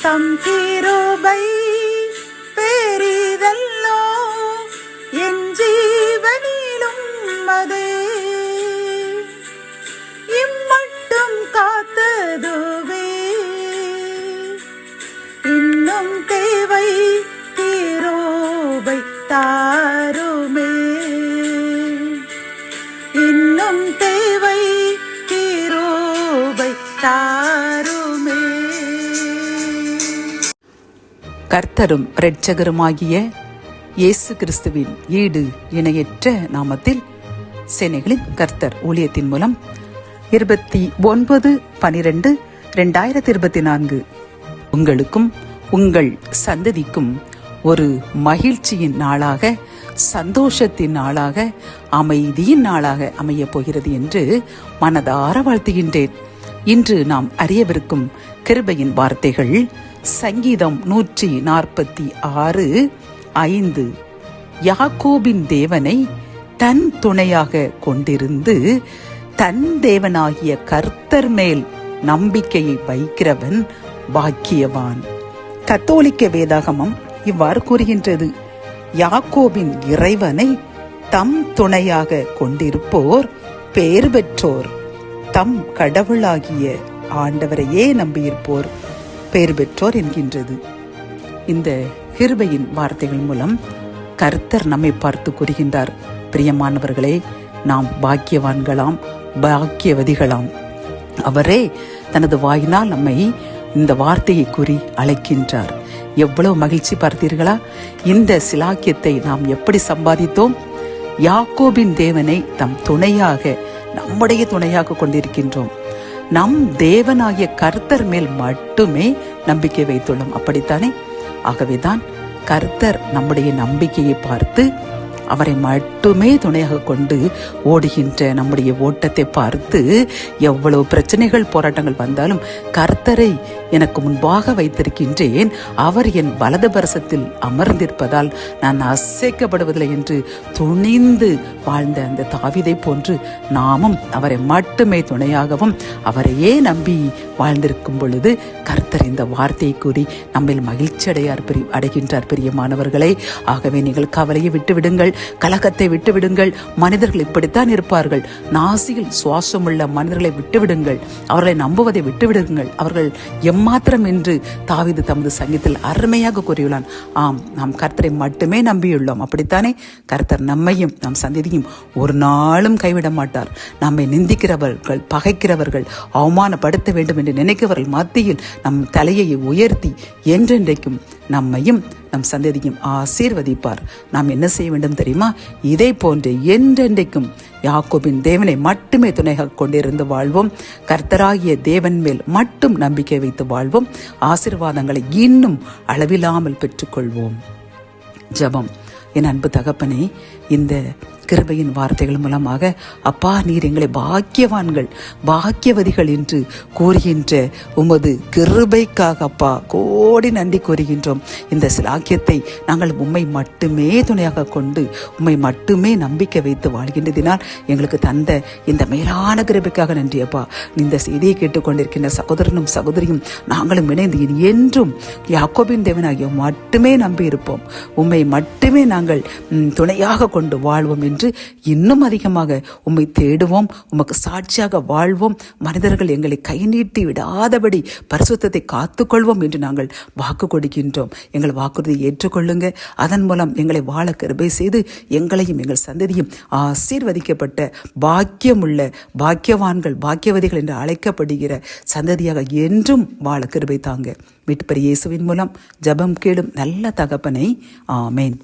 தம் கிருபை பெரிதல்லோ, என் ஜீவனிலும் அதே இம்மட்டும் காத்ததுவே. இன்னும் தேவை கிருபை தாருமே, இன்னும் தேவை கிருபை தாருமே. கர்த்தரும் இரட்சகருமாகிய இயேசு கிறிஸ்துவின் ஈடு இணையற்ற நாமத்தில் சேனைகளின் கர்த்தர் ஊழியத்தின் மூலம் 29/12/2024 உங்களுக்கும் உங்கள் சந்ததிக்கும் ஒரு மகிழ்ச்சியின் நாளாக, சந்தோஷத்தின் நாளாக, அமைதியின் நாளாக அமையப் போகிறது என்று மனதார வாழ்த்துகின்றேன். இன்று நாம் அறியவிருக்கும் கிருபையின் வார்த்தைகள் சங்கீதம் 146:5. யாக்கோபின் தேவனை தன் துணையாக கொண்டிருந்து தன் தேவனாகிய கர்த்தர் மேல் நம்பிக்கையை வைக்கிறவன் பாக்கியவான். கத்தோலிக்க வேதாகமம் இவ்வாறு கூறுகின்றது: யாக்கோபின் இறைவனை தம் துணையாக கொண்டிருப்போர் பேறு பெற்றோர், தம் கடவுளாகிய ஆண்டவரையே நம்பியிருப்போர் பேறு பெற்றோர் என்கின்றது. இந்த கிருபையின் வார்த்தைகள் மூலம் கர்த்தர் நம்மை பார்த்து கூறுகின்றார்: பிரியமானவர்களே, நாம் பாக்கியவான்களாம், பாக்கியவதிகளாம். அவரே தனது வாயினால் நம்மை இந்த வார்த்தையை கூறி அழைக்கின்றார். எவ்வளவு மகிழ்ச்சி பார்த்தீர்களா? இந்த சிலாக்கியத்தை நாம் எப்படி சம்பாதித்தோம்? யாக்கோபின் தேவனை தம் துணையாக, நம்முடைய துணையாக கொண்டிருக்கின்றோம். நம் தேவனாகிய கர்த்தர் மேல் மட்டுமே நம்பிக்கை வைத்துள்ளோம். அப்படித்தானே? ஆகவேதான் கர்த்தர் நம்முடைய நம்பிக்கையை பார்த்து அவரை மட்டுமே துணையாக கொண்டு ஓடுகின்ற நம்முடைய ஓட்டத்தை பார்த்து, எவ்வளவு பிரச்சனைகள் போராட்டங்கள் வந்தாலும் கர்த்தரை எனக்கு முன்பாக வைத்திருக்கின்றேன், அவர் என் வலது பரசத்தில் அமர்ந்திருப்பதால் நான் அசைக்கப்படுவதில்லை என்று துணிந்து வாழ்ந்த அந்த தாவீதை போன்று நாமும் அவரை மட்டுமே துணையாகவும் அவரையே நம்பி வாழ்ந்திருக்கும் பொழுது கர்த்தர் இந்த வார்த்தையை கூறி நம்மில் மகிழ்ச்சி அடைகின்றார். பிரியமானவர்களே, ஆகவே நீங்கள் கவலையை விட்டுவிடுங்கள், கலகத்தை விட்டுவிடுங்கள். மனிதர்கள் இப்படித்தான் இருப்பார்கள். நாசியில் சுவாசமுள்ள மனிதர்களை விட்டுவிடுங்கள், அவர்களை நம்புவதை விட்டுவிடுங்கள். அவர்கள் எம்மாத்திரம் என்று தாவீது தமது சங்கீதத்தில் அருமையாக கூறியுள்ளான். ஆம், நாம் கர்த்தரை மட்டுமே நம்பியுள்ளோம். அப்படித்தானே? கர்த்தர் நம்மையும் நம் சந்ததியும் ஒரு நாளும் கைவிட மாட்டார். நம்மை நிந்திக்கிறவர்கள், பகைக்கிறவர்கள், அவமானப்படுத்த வேண்டும் என்று நினைக்கிறவர்கள் மத்தியில் நம் தலையை உயர்த்தி என்றென்றைக்கும் நம்மையும் நம் சந்ததியும் ஆசீர்வதிப்பார். நாம் என்ன செய்ய வேண்டும் தெரியுமா? இதை போன்று என்றென்றைக்கும் யாக்கோபின் தேவனை மட்டுமே துணையாக கொண்டிருந்து வாழ்வோம். கர்த்தராகிய தேவன் மேல் மட்டும் நம்பிக்கை வைத்து வாழ்வோம். ஆசீர்வாதங்களை இன்னும் அளவில்லாமல் பெற்றுக்கொள்வோம். ஜெபம். என் அன்பு தகப்பனே, இந்த கிருபையின் வார்த்தைகள் மூலமாக அப்பா, நீர் எங்களை பாக்கியவான்கள், பாக்கியவதிகள் என்று கூறுகின்ற உமது கிருபைக்காக அப்பா கோடி நன்றி கூறுகின்றோம். இந்த சிலாக்கியத்தை நாங்கள் உம்மை மட்டுமே துணையாக கொண்டு உம்மை மட்டுமே நம்பிக்கை வைத்து வாழ்கின்றதினால் எங்களுக்கு தந்த இந்த மேலான கிருபைக்காக நன்றி அப்பா. இந்த செய்தியை கேட்டுக்கொண்டிருக்கின்ற சகோதரனும் சகோதரியும் நாங்களும் இணைந்து என்றும் யாக்கோபின் தேவனாகிய மட்டுமே நம்பி இருப்போம். உம்மை மட்டுமே நாங்கள் துணையாக கொண்டு வாழ்வோம் என்று இன்னும் அதிகமாக உம்மை தேடுவோம். உமக்கு சாட்சியாக வாழ்வோம். மனிதர்கள் எங்களை கை நீட்டி விடாதபடி பரிசுத்தத்தை காத்துக்கொள்வோம் என்று நாங்கள் வாக்கு கொடுக்கின்றோம். எங்கள் வாக்குறுதியை ஏற்றுக்கொள்ளுங்க. அதன் மூலம் எங்களை வாழ கிருபை செய்து எங்களையும் எங்கள் சந்ததியும் ஆசீர்வதிக்கப்பட்ட பாக்கியமுள்ள பாக்கியவான்கள், பாக்கியவதிகள் என்று அழைக்கப்படுகிற சந்ததியாக என்றும் வாழ கிருபை தாங்க. மீட்பர் இயேசுவின் மூலம் ஜெபம் கேளும் நல்ல தகப்பனை. ஆமேன்.